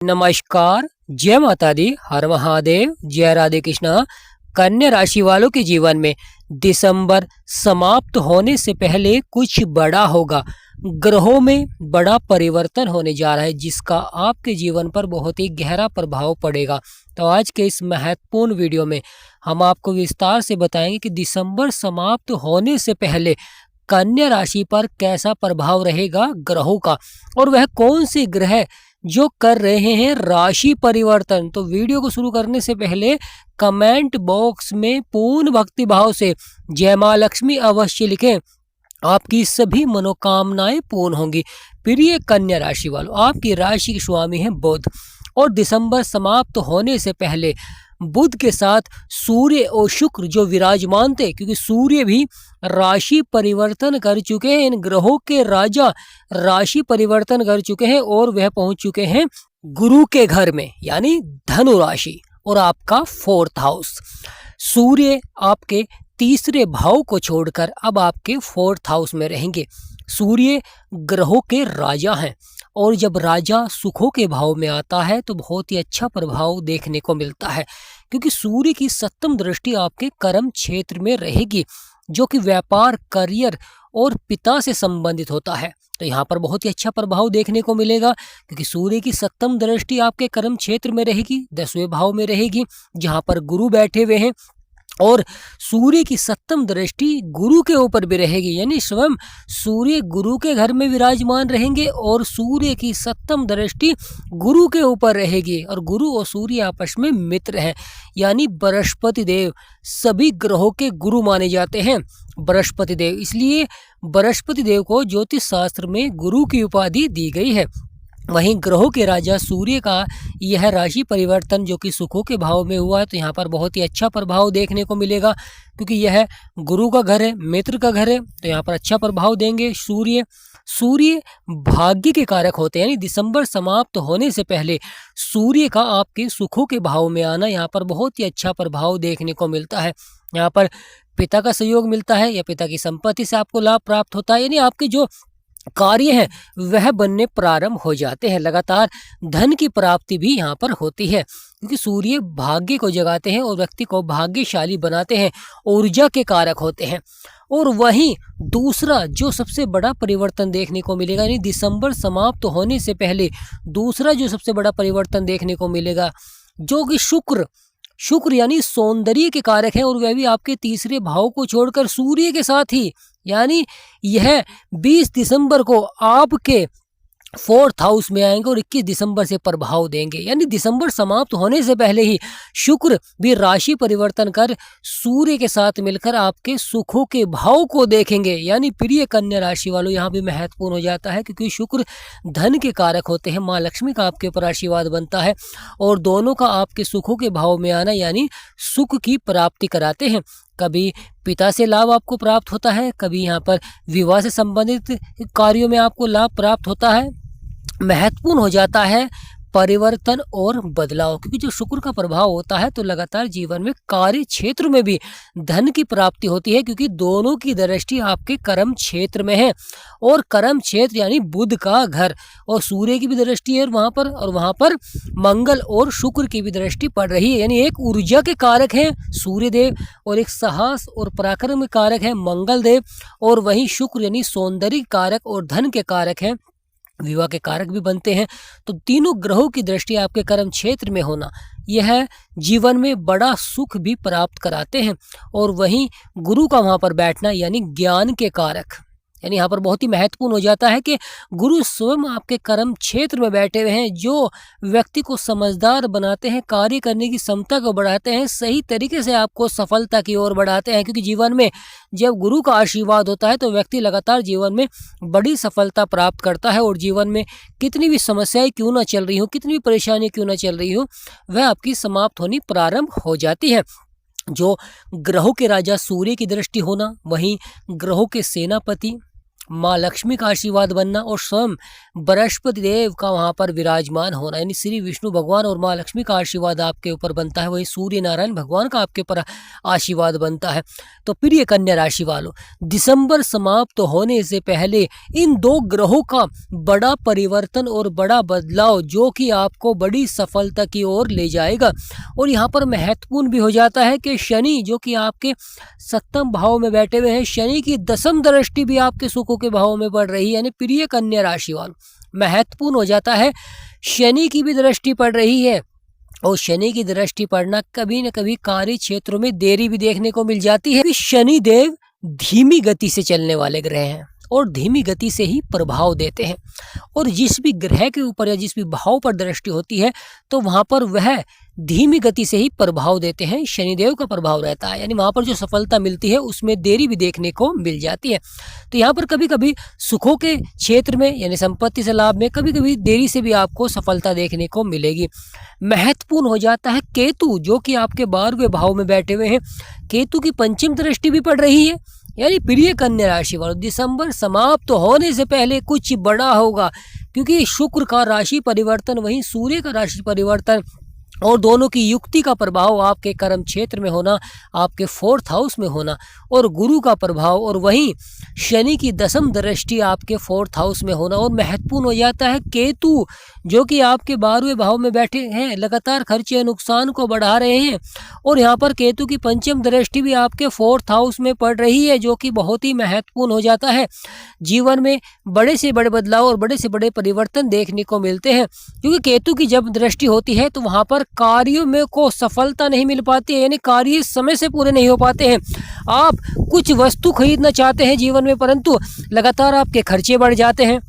नमस्कार, जय माता दी, हर महादेव, जय राधे कृष्णा। कन्या राशि वालों के जीवन में दिसंबर समाप्त होने से पहले कुछ बड़ा होगा। ग्रहों में बड़ा परिवर्तन होने जा रहा है जिसका आपके जीवन पर बहुत ही गहरा प्रभाव पड़ेगा। तो आज के इस महत्वपूर्ण वीडियो में हम आपको विस्तार से बताएंगे कि दिसंबर समाप्त होने से पहले कन्या राशि पर कैसा प्रभाव रहेगा ग्रहों का, और वह कौन से ग्रह जो कर रहे हैं राशि परिवर्तन। तो वीडियो को शुरू करने से पहले कमेंट बॉक्स में पूर्ण भक्ति भाव से जय मां लक्ष्मी अवश्य लिखें, आपकी सभी मनोकामनाएं पूर्ण होंगी। प्रिय कन्या राशि वालों, आपकी राशि के स्वामी हैं बुध, और दिसंबर समाप्त होने से पहले बुध के साथ सूर्य और शुक्र जो विराजमान थे, क्योंकि सूर्य भी राशि परिवर्तन कर चुके हैं, इन ग्रहों के राजा राशि परिवर्तन कर चुके हैं और वह पहुंच चुके हैं गुरु के घर में, यानी धनु राशि और आपका 4th हाउस। सूर्य आपके तीसरे भाव को छोड़कर अब आपके 4th हाउस में रहेंगे। सूर्य ग्रहों के राजा हैं, और जब राजा सुखों के भाव में आता है तो बहुत ही अच्छा प्रभाव देखने को मिलता है, क्योंकि सूर्य की 7वीं दृष्टि आपके कर्म क्षेत्र में रहेगी, जो कि व्यापार, करियर और पिता से संबंधित होता है। तो यहाँ पर बहुत ही अच्छा प्रभाव देखने को मिलेगा, क्योंकि सूर्य की 7वीं दृष्टि आपके कर्म क्षेत्र में रहेगी, 10वें भाव में रहेगी, जहाँ पर गुरु बैठे हुए हैं, और सूर्य की 7वीं दृष्टि गुरु के ऊपर भी रहेगी, यानी स्वयं सूर्य गुरु के घर में विराजमान रहेंगे और सूर्य की 7वीं दृष्टि गुरु के ऊपर रहेगी। और गुरु और सूर्य आपस में मित्र हैं, यानी बृहस्पति देव सभी ग्रहों के गुरु माने जाते हैं बृहस्पति देव, इसलिए बृहस्पति देव को ज्योतिष शास्त्र में गुरु की उपाधि दी गई है। वहीं ग्रहों के राजा सूर्य का यह राशि परिवर्तन जो कि सुखों के भाव में हुआ है, तो यहाँ पर बहुत ही अच्छा प्रभाव देखने को मिलेगा, क्योंकि यह गुरु का घर है, मित्र का घर है, तो यहाँ पर अच्छा प्रभाव देंगे। सूर्य भाग्य के कारक होते हैं, यानी दिसंबर समाप्त होने से पहले सूर्य का आपके सुखों के भाव में आना यहाँ पर बहुत ही अच्छा प्रभाव देखने को मिलता है। यहाँ पर पिता का सहयोग मिलता है या पिता की संपत्ति से आपको लाभ प्राप्त होता है, यानी आपके जो कार्य है वह बनने प्रारंभ हो जाते हैं। लगातार धन की प्राप्ति भी यहाँ पर होती है, क्योंकि सूर्य भाग्य को जगाते हैं और व्यक्ति को भाग्यशाली बनाते हैं, ऊर्जा के कारक होते हैं। और वहीं दूसरा जो सबसे बड़ा परिवर्तन देखने को मिलेगा, यानी दिसंबर समाप्त होने से पहले दूसरा जो सबसे बड़ा परिवर्तन देखने को मिलेगा, जो कि शुक्र यानी सौंदर्य के कारक हैं, और वह भी आपके तीसरे भाव को छोड़कर सूर्य के साथ ही, यानी यह 20 दिसंबर को आपके 4th हाउस में आएंगे और 21 दिसंबर से प्रभाव देंगे। यानी दिसंबर समाप्त होने से पहले ही शुक्र भी राशि परिवर्तन कर सूर्य के साथ मिलकर आपके सुखों के भाव को देखेंगे। यानी प्रिय कन्या राशि वालों, यहाँ भी महत्वपूर्ण हो जाता है, क्योंकि शुक्र धन के कारक होते हैं, माँ लक्ष्मी का आपके ऊपर आशीर्वाद बनता है, और दोनों का आपके सुखों के भाव में आना यानी सुख की प्राप्ति कराते हैं। कभी पिता से लाभ आपको प्राप्त होता है, कभी यहाँ पर विवाह से संबंधित कार्यों में आपको लाभ प्राप्त होता है। महत्वपूर्ण हो जाता है परिवर्तन और बदलाव, क्योंकि जो शुक्र का प्रभाव होता है तो लगातार जीवन में कार्य क्षेत्र में भी धन की प्राप्ति होती है, क्योंकि दोनों की दृष्टि आपके कर्म क्षेत्र में है, और कर्म क्षेत्र यानी बुध का घर, और सूर्य की भी दृष्टि है और वहां पर मंगल और शुक्र की भी दृष्टि पड़ रही है। यानी एक ऊर्जा के कारक है सूर्य देव, और एक साहस और पराक्रम के कारक है मंगल देव, और वहीं शुक्र यानी सौंदर्य कारक और धन के कारक है, विवाह के कारक भी बनते हैं। तो तीनों ग्रहों की दृष्टि आपके कर्म क्षेत्र में होना यह जीवन में बड़ा सुख भी प्राप्त कराते हैं, और वहीं गुरु का वहां पर बैठना यानी ज्ञान के कारक, यानी यहाँ पर बहुत ही महत्वपूर्ण हो जाता है कि गुरु स्वयं आपके कर्म क्षेत्र में बैठे हुए हैं, जो व्यक्ति को समझदार बनाते हैं, कार्य करने की क्षमता को बढ़ाते हैं, सही तरीके से आपको सफलता की ओर बढ़ाते हैं। क्योंकि जीवन में जब गुरु का आशीर्वाद होता है तो व्यक्ति लगातार जीवन में बड़ी सफलता प्राप्त करता है, और जीवन में कितनी भी समस्याएं क्यों ना चल रही हो, कितनी भी परेशानियां क्यों ना चल रही हो, वह आपकी समाप्त होनी प्रारंभ हो जाती है। जो ग्रहों के राजा सूर्य की दृष्टि होना, वहीं ग्रहों के सेनापति माँ लक्ष्मी का आशीर्वाद बनना और स्वयं बृहस्पति देव का वहाँ पर विराजमान होना, यानी श्री विष्णु भगवान और माँ लक्ष्मी का आशीर्वाद आपके ऊपर बनता है, वही सूर्य नारायण भगवान का आपके ऊपर आशीर्वाद बनता है। तो प्रिय कन्या राशि वालों, दिसंबर समाप्त होने से पहले इन दो ग्रहों का बड़ा परिवर्तन और बड़ा बदलाव जो कि आपको बड़ी सफलता की ओर ले जाएगा। और यहाँ पर महत्वपूर्ण भी हो जाता है कि शनि जो कि आपके सप्तम भाव में बैठे हुए हैं, शनि की दसम दृष्टि भी आपके सुखों के भाव में पड़ रही है, यानी प्रिय कन्या राशि वालों महत्वपूर्ण हो जाता है। शनि की भी दृष्टि पड़ रही है और शनि की दृष्टि पड़ना कभी न कभी कार्य क्षेत्रों में देरी भी देखने को मिल जाती है। शनि देव धीमी गति से चलने वाले ग्रह हैं और धीमी गति से ही प्रभाव देते हैं, और जिस भी ग्रह के ऊपर या जिस भी भाव पर दृष्टि होती है तो वहां पर वह धीमी गति से ही प्रभाव देते हैं, शनिदेव का प्रभाव रहता है, यानी वहां पर जो सफलता मिलती है उसमें देरी भी देखने को मिल जाती है। तो यहाँ पर कभी कभी सुखों के क्षेत्र में यानी संपत्ति से लाभ में कभी कभी देरी से भी आपको सफलता देखने को मिलेगी। महत्वपूर्ण हो जाता है केतु जो कि आपके 12वें भाव में बैठे हुए हैं, केतु की पंचम दृष्टि भी पड़ रही है, यानी प्रिय कन्या राशि वालों दिसंबर समाप्त होने से पहले कुछ बड़ा होगा, क्योंकि शुक्र का राशि परिवर्तन वहीं सूर्य का राशि परिवर्तन और दोनों की युक्ति का प्रभाव आपके कर्म क्षेत्र में होना, आपके 4th हाउस में होना, और गुरु का प्रभाव और वहीं शनि की दसम दृष्टि आपके 4th हाउस में होना, और महत्वपूर्ण हो जाता है केतु जो कि आपके 12वें भाव में बैठे हैं, लगातार खर्चे नुकसान को बढ़ा रहे हैं, और यहाँ पर केतु की पंचम दृष्टि भी आपके 4th हाउस में पड़ रही है, जो कि बहुत ही महत्वपूर्ण हो जाता है। जीवन में बड़े से बड़े बदलाव और बड़े से बड़े परिवर्तन देखने को मिलते हैं, क्योंकि केतु की जब दृष्टि होती है तो वहाँ पर कार्यों में को सफलता नहीं मिल पाती है, यानी कार्य समय से पूरे नहीं हो पाते हैं। आप कुछ वस्तु खरीदना चाहते हैं जीवन में, परंतु लगातार आपके खर्चे बढ़ जाते हैं।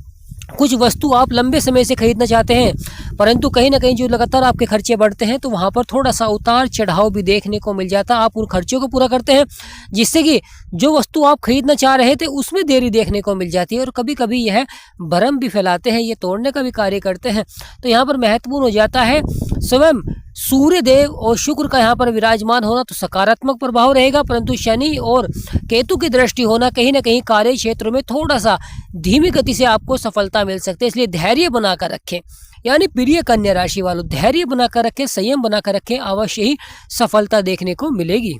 कुछ वस्तु आप लंबे समय से खरीदना चाहते हैं, परंतु कहीं ना कहीं जो लगातार आपके खर्चे बढ़ते हैं तो वहाँ पर थोड़ा सा उतार चढ़ाव भी देखने को मिल जाता है। आप उन खर्चों को पूरा करते हैं जिससे कि जो वस्तु आप खरीदना चाह रहे थे उसमें देरी देखने को मिल जाती है, और कभी कभी यह भ्रम भी फैलाते हैं, ये तोड़ने का भी कार्य करते हैं। तो यहाँ पर महत्वपूर्ण हो जाता है स्वयं सूर्य देव और शुक्र का यहाँ पर विराजमान होना तो सकारात्मक प्रभाव रहेगा, परंतु शनि और केतु की दृष्टि होना कहीं ना कहीं कार्य क्षेत्रों में थोड़ा सा धीमी गति से आपको सफलता मिल सकती है। इसलिए धैर्य बनाकर रखें, यानी प्रिय कन्या राशि वालों धैर्य बनाकर रखें, संयम बनाकर रखें, अवश्य ही सफलता देखने को मिलेगी।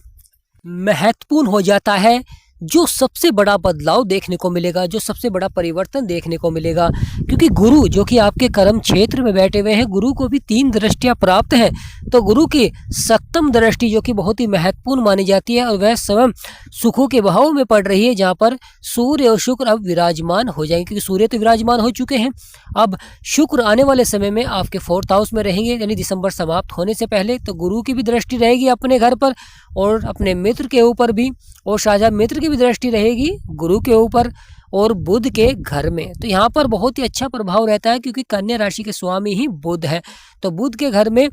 महत्वपूर्ण हो जाता है जो सबसे बड़ा बदलाव देखने को मिलेगा, जो सबसे बड़ा परिवर्तन देखने को मिलेगा, क्योंकि गुरु जो कि आपके कर्म क्षेत्र में बैठे हुए हैं, गुरु को भी 3 दृष्टियां प्राप्त हैं। तो गुरु की सप्तम दृष्टि जो कि बहुत ही महत्वपूर्ण मानी जाती है और वह स्वयं सुखों के भाव में पड़ रही है, जहाँ पर सूर्य और शुक्र अब विराजमान हो जाएंगे, क्योंकि सूर्य तो विराजमान हो चुके हैं। अब शुक्र आने वाले समय में आपके 4th हाउस में रहेंगे, यानी दिसंबर समाप्त होने से पहले। तो गुरु की भी दृष्टि रहेगी अपने घर पर और अपने मित्र के ऊपर भी, और साझा मित्र की भी दृष्टि रहेगी गुरु के ऊपर और बुध के घर में। तो यहाँ पर बहुत ही अच्छा प्रभाव रहता है, क्योंकि कन्या राशि के स्वामी ही बुध है। तो बुध के घर में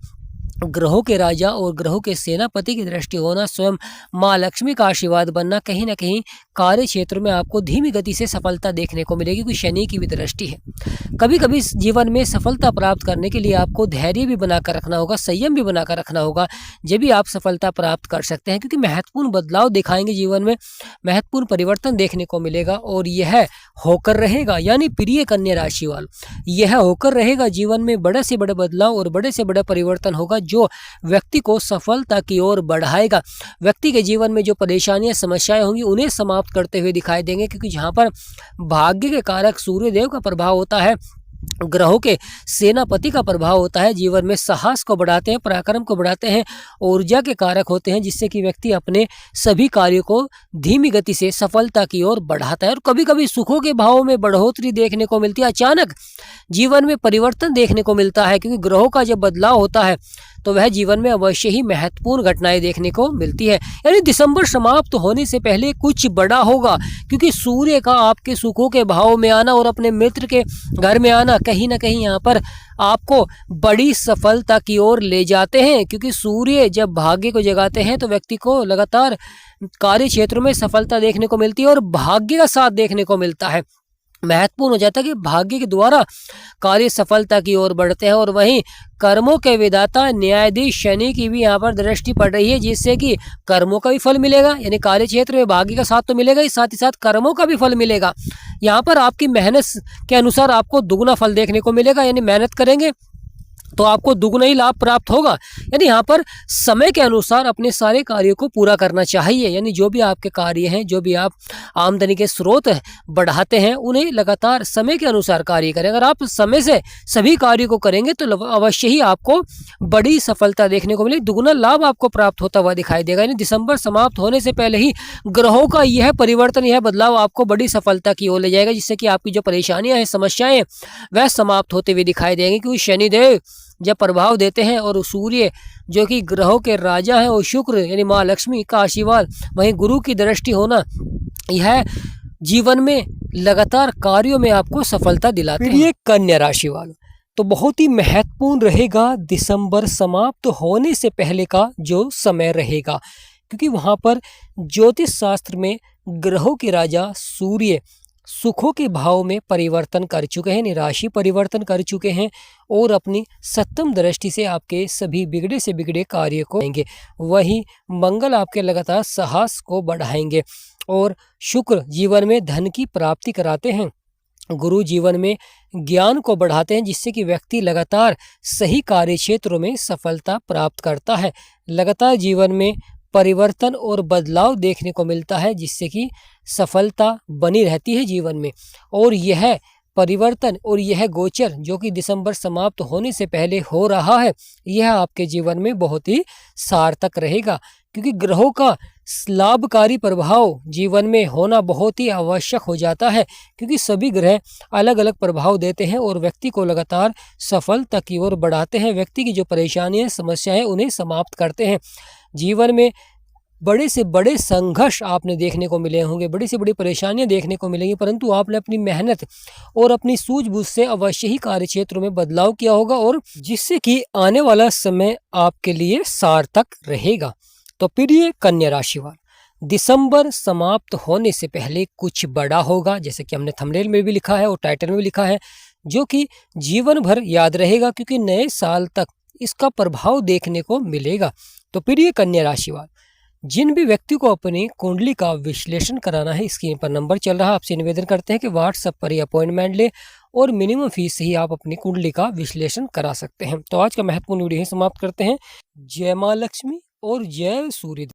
ग्रहों के राजा और ग्रहों के सेनापति की दृष्टि होना, स्वयं माँ लक्ष्मी का आशीर्वाद बनना, कहीं ना कहीं कार्य क्षेत्र में आपको धीमी गति से सफलता देखने को मिलेगी, क्योंकि शनि की भी दृष्टि है। कभी कभी जीवन में सफलता प्राप्त करने के लिए आपको धैर्य भी बनाकर रखना होगा, संयम भी बनाकर रखना होगा, जब भी आप सफलता प्राप्त कर सकते हैं, क्योंकि महत्वपूर्ण बदलाव दिखाएंगे जीवन में, महत्वपूर्ण परिवर्तन देखने को मिलेगा, और यह होकर रहेगा, यानी प्रिय कन्या राशि वालों यह होकर रहेगा जीवन में बड़े से बड़े बदलाव और बड़े से बड़े परिवर्तन होगा, जो व्यक्ति को सफलता की ओर बढ़ाएगा। व्यक्ति के जीवन में जो परेशानियां समस्याएं होंगी उन्हें समाप्त करते हुए दिखाई देंगे, क्योंकि जहां पर भाग्य के कारक सूर्य देव का प्रभाव होता है, ग्रहों के सेनापति का प्रभाव होता है, जीवन में साहस को बढ़ाते हैं, पराक्रम को बढ़ाते हैं, ऊर्जा के कारक होते हैं, जिससे कि व्यक्ति अपने सभी कार्यों को धीमी गति से सफलता की ओर बढ़ाता है। और कभी कभी सुखों के भाव में बढ़ोतरी देखने को मिलती है, अचानक जीवन में परिवर्तन देखने को मिलता है, क्योंकि ग्रहों का जब बदलाव होता है तो वह जीवन में अवश्य ही महत्वपूर्ण घटनाएं देखने को मिलती है। यानी दिसंबर समाप्त होने से पहले कुछ बड़ा होगा, क्योंकि सूर्य का आपके सुखों के भाव में आना और अपने मित्र के घर में आना कहीं ना कहीं यहाँ पर आपको बड़ी सफलता की ओर ले जाते हैं, क्योंकि सूर्य जब भाग्य को जगाते हैं तो व्यक्ति को लगातार कार्य क्षेत्र में सफलता देखने को मिलती है और भाग्य का साथ देखने को मिलता है। महत्वपूर्ण हो जाता है कि भाग्य के द्वारा कार्य सफलता की ओर बढ़ते हैं। और वहीं कर्मों के विधाता न्यायाधीश शनि की भी यहाँ पर दृष्टि पड़ रही है, जिससे कि कर्मों का भी फल मिलेगा, यानी कार्य क्षेत्र में भाग्य का साथ तो मिलेगा ही, साथ ही साथ कर्मों का भी फल मिलेगा। यहाँ पर आपकी मेहनत के अनुसार आपको दुगुना फल देखने को मिलेगा, यानी मेहनत करेंगे तो आपको दुगुना ही लाभ प्राप्त होगा। यानी यहाँ पर समय के अनुसार अपने सारे कार्यों को पूरा करना चाहिए, यानी जो भी आपके कार्य हैं, जो भी आप आमदनी के स्रोत बढ़ाते हैं, उन्हें लगातार समय के अनुसार कार्य करें। अगर आप समय से सभी कार्यों को करेंगे तो अवश्य ही आपको बड़ी सफलता देखने को मिलेगी, दुगुना लाभ आपको प्राप्त होता हुआ दिखाई देगा। यानी दिसंबर समाप्त होने से पहले ही ग्रहों का यह परिवर्तन, यह बदलाव आपको बड़ी सफलता की ओर ले जाएगा, जिससे कि आपकी जो परेशानियां हैं, समस्याएं, वह समाप्त होते हुए दिखाई देंगी। क्योंकि शनिदेव जब प्रभाव देते हैं और सूर्य जो कि ग्रहों के राजा है और शुक्र यानी माँ लक्ष्मी का आशीर्वाद, वहीं गुरु की दृष्टि होना, यह जीवन में लगातार कार्यों में आपको सफलता दिलाते हैं। ये कन्या राशि वालों तो बहुत ही महत्वपूर्ण रहेगा दिसंबर समाप्त होने से पहले का जो समय रहेगा, क्योंकि वहां पर ज्योतिष शास्त्र में ग्रहों के राजा सूर्य सुखों के भाव में परिवर्तन कर चुके हैं, राशि परिवर्तन कर चुके हैं और अपनी सप्तम दृष्टि से आपके सभी बिगड़े से बिगड़े कार्य को करेंगे। वहीं मंगल आपके लगातार साहस को बढ़ाएंगे और शुक्र जीवन में धन की प्राप्ति कराते हैं। गुरु जीवन में ज्ञान को बढ़ाते हैं, जिससे कि व्यक्ति लगातार सही कार्य क्षेत्रों में सफलता प्राप्त करता है। लगातार जीवन में परिवर्तन और बदलाव देखने को मिलता है, जिससे कि सफलता बनी रहती है जीवन में। और यह परिवर्तन और यह गोचर जो कि दिसंबर समाप्त होने से पहले हो रहा है, यह आपके जीवन में बहुत ही सार्थक रहेगा, क्योंकि ग्रहों का लाभकारी प्रभाव जीवन में होना बहुत ही आवश्यक हो जाता है, क्योंकि सभी ग्रह अलग अलग प्रभाव देते हैं और व्यक्ति को लगातार सफलता की ओर बढ़ाते हैं। व्यक्ति की जो परेशानियां, समस्याएं, उन्हें समाप्त करते हैं। जीवन में बड़े से बड़े संघर्ष आपने देखने को मिले होंगे, बड़ी से बड़ी परेशानियां देखने को मिलेंगी, परंतु आपने अपनी मेहनत और अपनी सूझबूझ से अवश्य ही कार्य क्षेत्रों में बदलाव किया होगा, और जिससे कि आने वाला समय आपके लिए सार्थक रहेगा। तो प्रिय कन्या राशि वाले, दिसंबर समाप्त होने से पहले कुछ बड़ा होगा, जैसे कि हमने थंबनेल में भी लिखा है और टाइटल में भी लिखा है, जो कि जीवन भर याद रहेगा, क्योंकि नए साल तक इसका प्रभाव देखने को मिलेगा। तो प्रिय कन्या राशि वाले, जिन भी व्यक्ति को अपनी कुंडली का विश्लेषण कराना है, स्क्रीन पर नंबर चल रहा है, आपसे निवेदन करते हैं कि व्हाट्सएप पर ही अपॉइंटमेंट ले और मिनिमम फीस से ही आप अपनी कुंडली का विश्लेषण करा सकते हैं। तो आज का महत्वपूर्ण वीडियो समाप्त करते हैं। जय मां लक्ष्मी और जय सूर्य।